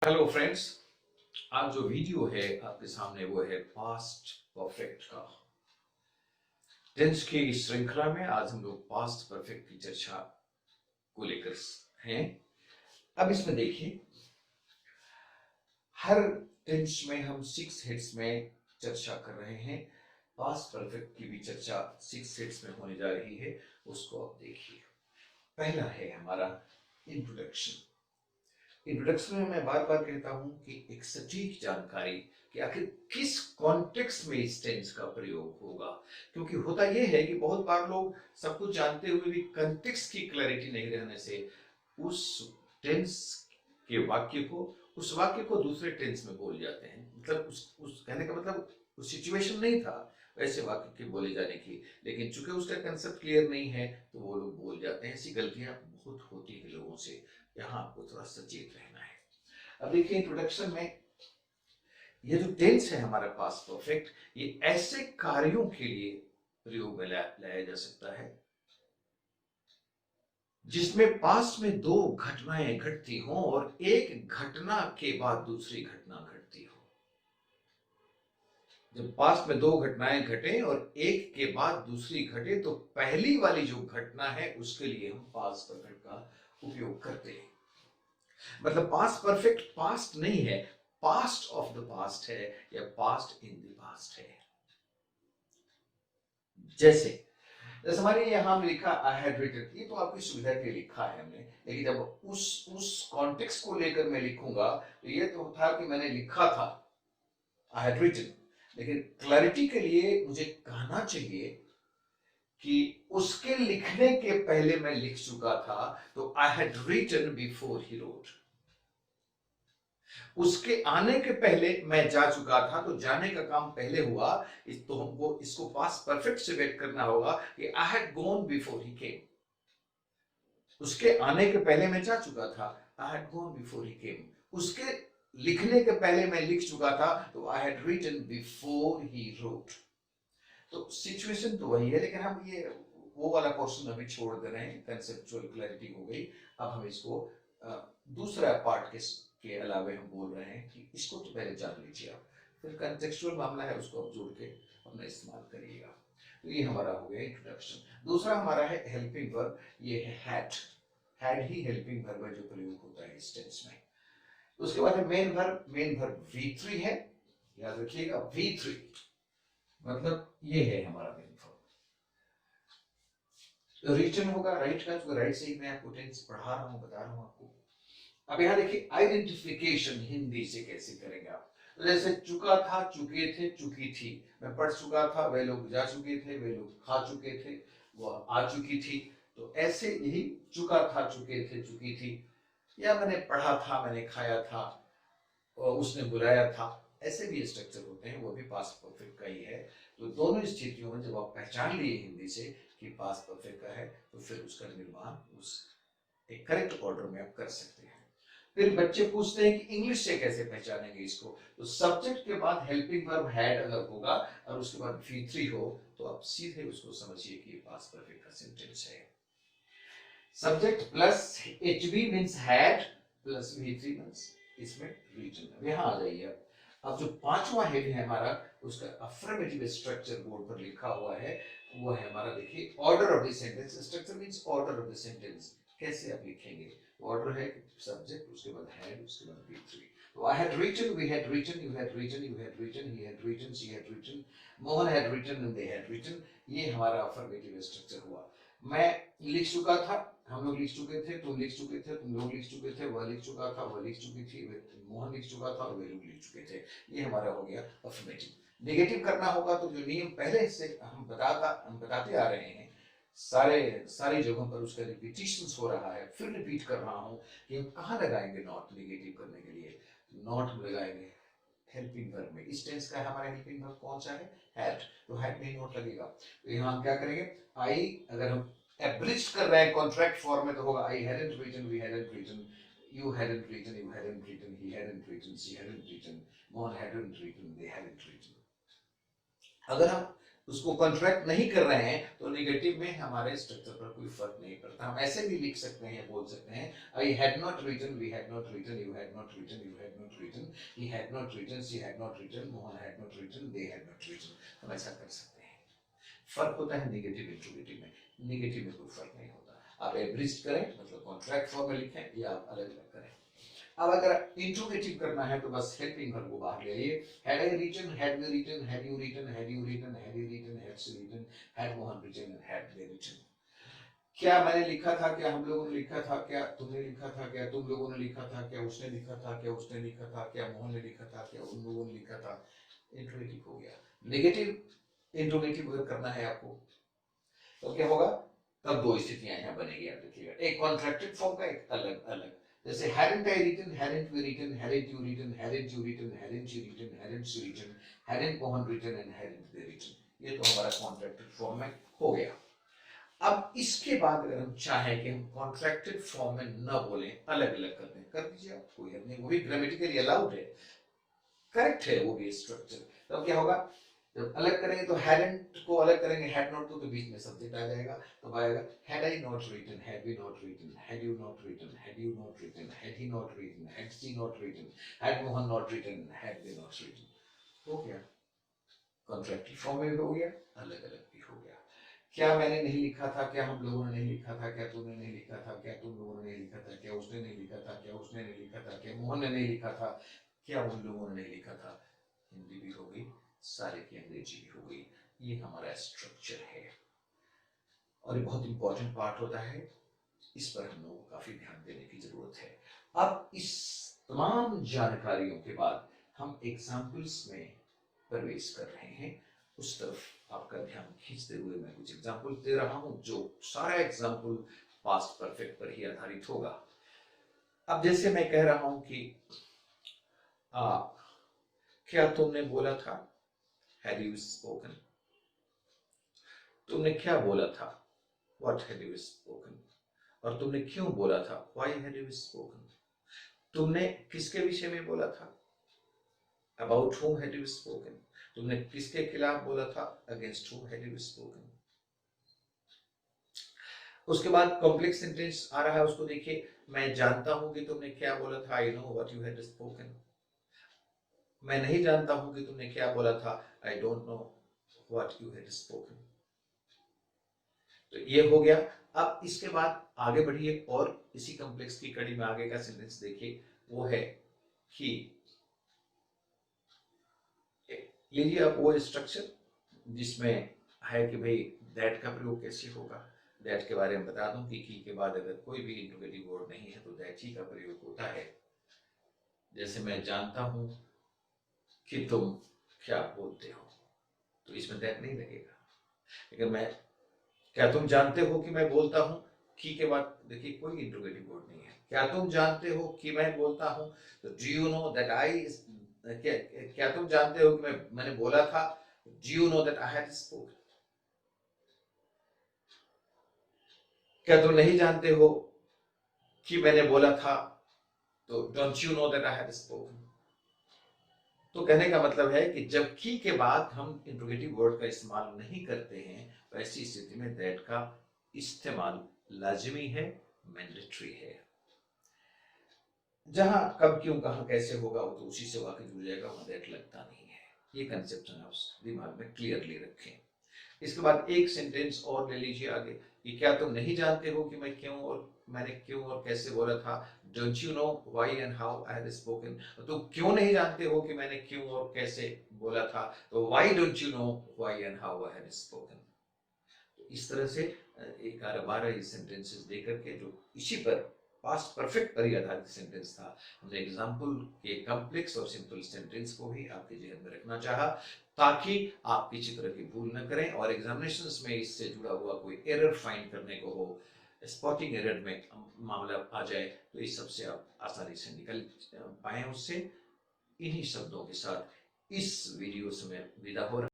Hello friends. आज जो video है आपके सामने वो है पास्ट परफेक्ट का। टेंस की इस श्रृंखला में आज हम लोग पास्ट परफेक्ट की चर्चा को लेकर हैं। अब इसमें देखिए, हर टेंस में हम 6 हेड्स में चर्चा कर रहे हैं। पास्ट परफेक्ट की भी चर्चा 6 हेड्स में होने जा रही है, उसको आप देखिए। पहला है हमारा इंट्रोडक्शन। इंट्रोडक्शन में मैं बार बार कहता हूं कि एक सटीक जानकारी कि आखिर किस कॉन्टेक्स्ट में इस टेंस का प्रयोग होगा, क्योंकि होता यह है कि बहुत बार लोग सब कुछ जानते हुए भी कॉन्टेक्स्ट की क्लैरिटी नहीं रहने से उस टेंस के वाक्य को उस वाक्य को दूसरे टेंस में बोल जाते हैं। मतलब उस कहने का मतलब उस सिचुएशन नहीं था वैसे वाक्य के बोले जाने की, लेकिन चूंकि उसका कंसेप्ट क्लियर नहीं है तो वो लोग बोल जाते हैं। ऐसी गलतियां बहुत होती है लोगों से, यहाँ आपको थोड़ा सचेत रहना है। अब देखिए इंट्रोडक्शन में ये जो टेंस है हमारा पास्ट परफेक्ट, ये ऐसे कार्यों के लिए प्रयोग में लाया जा सकता है जिसमें पास्ट में दो घटनाएं घटती हों और एक घटना के बाद दूसरी घटना घटती हो। जब पास्ट में दो घटनाएं घटे और एक के बाद दूसरी घटे तो पहली वाली जो घटना है उसके लिए हम पास्ट परफेक्ट का उपयोग करते हैं। मतलब पास्ट परफेक्ट पास्ट नहीं है, पास्ट ऑफ द पास्ट है या पास्ट इन द पास्ट है। जैसे जैसे हमारे यहां में लिखा आई हैड रिटन, ये तो आपकी सुविधा के लिए लिखा है हमने, लेकिन जब उस कॉन्टेक्स्ट को लेकर मैं लिखूंगा तो ये तो था कि मैंने लिखा था आई हैड रिटन, लेकिन क्लैरिटी के लिए मुझे कहना चाहिए कि उसके लिखने के पहले मैं लिख चुका था, तो I had written before he wrote. उसके आने के पहले मैं जा चुका था, तो जाने का काम पहले हुआ। तो हमको इसको पास्ट परफेक्ट से वेट करना होगा कि I had gone before he came. उसके आने के पहले मैं जा चुका था, I had gone before he came. उसके लिखने के पहले मैं लिख चुका था, तो I had written before he wrote. तो सिचुएशन तो वही है, लेकिन हम ये वो वाला पोर्शन अभी छोड़ दे रहे हैं। कंसेप्चुअल क्लैरिटी हो गई। अब हम इसको दूसरा पार्ट के अलावे हम बोल रहे हैं कि इसको तो पहले जान लीजिए आप, फिर कंटेक्चुअल मामला है उसको आप जोड़ के अपना इस्तेमाल करिएगा। तो ये हमारा हो गया इंट्रोडक्शन। दूसरा हमारा है हेल्पिंग वर्ब, ये है हैड ही हेल्पिंग वर्ब है जो प्रयोग होता है इस टेंस में। उसके बाद है मेन वर्ब V3 है, याद रखिएगा V3 मतलब ये है हमारा मेन वर्ब। रिटन होगा राइट का, जो राइट से ही मैं आपको टेंस पढ़ा रहा हूं, बता रहा हूं आपको। अब यहाँ देखिए आइडेंटिफिकेशन हिंदी से कैसे करेंगे आप। तो जैसे चुका था, चुके थे, चुकी थी। मैं पढ़ चुका था, वे लोग जा चुके थे, वे लोग खा चुके थे, वो आ चुकी थी। तो ऐसे यही चुका था, चुके थे, चुकी थी, या मैंने पढ़ा था, मैंने खाया था और उसने बुलाया था। ऐसे भी स्ट्रक्चर होते हैं, वो भी पास्ट परफेक्ट का ही है। तो दोनों स्थितियों में जब आप पहचान लिए हिंदी से कि पास्ट परफेक्ट का है, तो फिर उसका निर्माण उस एक करेक्ट ऑर्डर में आप कर सकते हैं। फिर बच्चे पूछते हैं कि इंग्लिश से कैसे पहचानेंगे इसको। तो सब्जेक्ट के बाद हेल्पिंग वर्ब हैड अगर होगा और उसके बाद V3 हो, तो आप सीधे उसको समझिए कि पास्ट परफेक्ट का सेंटेंस है। Subject plus HV means had plus V3 means इसमें रीजन। अब यहां आ जाइए। अब जो पांचवा हेड है हमारा, उसका अफर्मेटिव स्ट्रक्चर बोर्ड पर लिखा हुआ है, वो है हमारा देखिए order of the sentence. Structure means order of the sentence. कैसे आप लिखेंगे? ऑर्डर है सब्जेक्ट, उसके बाद हैड, उसके बाद V3। तो I had written, we had written, you had written, you had written, he had written, she had written, Mohan had written and they had written। ये हमारा अफर्मेटिव स्ट्रक्चर हुआ। मैं लिख चुका था, हम लोग लिख चुके थे, तुम लिख चुके थे, तुम लोग लिख चुके थे, वह लिख चुका था, वह लिख चुकी थी, मोहन लिख चुका था और वे लोग लिख चुके थे। ये हमारा हो गया अफर्मेटिव। नेगेटिव करना होगा तो जो नियम पहले से हम बताते आ रहे हैं, सारी जगहों पर उसका रिपीटिशन हो रहा है, फिर रिपीट कर रहा हूं कि हम कहाँ लगाएंगे नॉट नेगेटिव करने के लिए। नॉट हम लगाएंगे हेल्पिंग वर्ब में। इस टेंस का हमारा हेल्पिंग वर्ब कौन सा है? हैड। तो हैड में नोट लगेगा। तो यहाँ हम क्या करेंगे? आई अगर हम एब्रिज कर रहे हैं कॉन्ट्रैक्ट फॉर्म में, तो होगा I hadn't written, we hadn't written, you hadn't written, you hadn't written, he hadn't written, she hadn't written, Mohan hadn't written, they hadn't written। अगर हम उसको कॉन्ट्रैक्ट नहीं कर रहे हैं तो नेगेटिव में हमारे स्ट्रक्चर पर कोई फर्क नहीं पड़ता। हम ऐसे भी लिख सकते हैं, बोल सकते हैं I had not written, we had not written, you had not written, you had not written, he had not written, she had not written, Mohan had not written, they had not written. हम ऐसा कर सकते हैं। फर्क होता है negative interrogative में। Negative में कोई फर्क नहीं होता। आप एब्रिज करें मतलब कॉन्ट्रैक्ट फॉर्म में लिखें या आप अलग अलग करें। अब अगर इंट्रोगेटिव करना है तो बस हेल्पिंग वर्ब को बाहर ले आइए। Had I written, had we written, had you written, had you written, had you written, had she written, had Mohan written, had they written. क्या मैंने लिखा था, क्या हम लोगों ने लिखा था, क्या तुमने लिखा था, क्या तुम लोगों ने लिखा था, क्या उसने लिखा था, क्या उसने लिखा था, क्या मोहन ने लिखा था, क्या उन लोगों ने लिखा था। इंट्रोगेटिव हो गया। नेगेटिव इंट्रोगेटिव अगर करना है आपको तो क्या होगा, तब दो स्थितियां यहां बनेगी। आप देखिएगा, एक कॉन्ट्रैक्टेड फॉर्म का, एक अलग अलग। जैसे hadn't I written, hadn't we written, hadn't you written, hadn't you written, hadn't she written, hadn't she written, hadn't Mohan written and hadn't they written। ये तो हमारा कॉन्ट्रैक्टेड फॉर्म में हो गया। अब इसके बाद अगर हम चाहें कि हम कॉन्ट्रैक्टेड फॉर्म में न बोलें, अलग अलग कर दें, कर दीजिए आप, कोई हर्ज नहीं, वो भी ग्रामेटिकली अलाउड है, करेक्ट है वो भी स्ट्रक्चर। तो क्या होगा, जब अलग करेंगे तो हैडंट को अलग करेंगे, हैड नॉट को तो बीच में सब्जेक्ट आ जाएगा, तो आएगा had I not written, had we not written, had you not written, had you not written, had he not written, had she not written, had Mohan not written, had they not written. हो गया, कॉन्ट्रैक्टिव form में भी हो गया, अलग अलग भी हो गया। क्या मैंने नहीं लिखा था, क्या हम लोगों ने नहीं लिखा था, क्या तुमने नहीं लिखा था, क्या तुम लोगों ने नहीं लिखा था, क्या उसने नहीं लिखा था, क्या उसने नहीं लिखा था, क्या मोहन ने नहीं लिखा था, क्या उन लोगों ने नहीं लिखा था। हिंदी भी हो गई, सारे की अंग्रेजी भी हो गई। ये हमारा स्ट्रक्चर है और ये बहुत इंपॉर्टेंट पार्ट होता है। इस पर हम लोगों को काफी ध्यान देने की जरूरत है। अब इस तमाम जानकारियों के बाद हम एग्जाम्पल्स में प्रवेश कर रहे हैं। उस तरफ आपका ध्यान खींचते हुए मैं कुछ एग्जाम्पल दे रहा हूं, जो सारा एग्जाम्पल पास्ट परफेक्ट पर ही आधारित होगा। अब जैसे मैं कह रहा हूं कि क्या तुमने बोला था, हैड यू स्पोकन। तुमने क्या बोला था, व्हाट हैड यू स्पोकन। और तुमने क्यों बोला था, व्हाई हैड यू स्पोकन। तुमने किसके विषय में बोला था, about whom had you spoken। तुमने किसके खिलाफ बोला था, against whom had you spoken। उसके बाद कॉम्प्लेक्स सेंटेंस आ रहा है, उसको देखिए। मैं जानता हूं कि तुमने क्या बोला था, I know what you had spoken. मैं नहीं जानता हूं कि तुमने क्या बोला था, I don't know what you had spoken. तो ये हो गया। अब इसके बाद आगे बढ़िए और इसी कॉम्प्लेक्स की कड़ी में आगे का सेंटेंस देखिए, वो है कि लीजिए आप वो स्ट्रक्चर जिसमें है कि भाई दैट का प्रयोग कैसे होगा। दैट के बारे में बता दूं कि की के बाद अगर कोई भी इंट्रोगेटिव वर्ड नहीं है तो दैट ही का प्रयोग होता है। जैसे मैं जानता हूं कि तुम क्या बोलते हो, तो इसमें दैट नहीं लगेगा। लेकिन मैं, क्या तुम जानते हो कि मैं बोलता हूं, की के बाद देखिए कोई इंट्रोगेटिव वर्ड नहीं है। क्या तुम जानते हो कि मैं बोलता हूं, तो do you know that I, क्या तुम जानते हो कि मैंने बोला था, do you know that I had spoken. क्या तुम नहीं जानते हो कि मैंने बोला था, तो don't you know that I had spoken. तो कहने का मतलब है कि जब की के बाद हम इंट्रोगेटिव वर्ड का इस्तेमाल नहीं करते हैं, वैसी स्थिति में दैट का इस्तेमाल लाजिमी है, मैंडेटरी है। जहां कब क्यों कहां कैसे होगा वो तो उसी से वाकिफ हो जाएगा, वहां दैट लगता नहीं है। ये कंसेप्शन आप दिमाग में क्लियरली रखें। इसके बाद एक सेंटेंस और ले लीजिए आगे, कि क्या तुम नहीं जानते हो कि मैं क्यों और मैंने क्यों और कैसे बोला था। Don't you know why and how I had spoken. तो क्यों नहीं जानते हो कि मैंने क्यों और कैसे बोला था, तो why don't you know why and how I had spoken. तो इस तरह से 11-12 सेंटेंसेस देकर के, जो इसी पर पास्ट परफेक्ट पर ही आधारित सेंटेंस था, हमने एग्जाम्पल के कॉम्प्लेक्स और सिंपल सेंटेंस को भी आपके जहन में रखना चाहा, ताकि आप किसी तरह की भूल न करें और एग्जामिनेशंस में इससे जुड़ा हुआ कोई एरर फाइंड करने को हो, स्पॉटिंग एरर में मामला आ जाए, तो इस सबसे आप आसानी से निकल पाए उससे। इन्हीं शब्दों के साथ इस वीडियो से मैं विदा हो रहा हूं।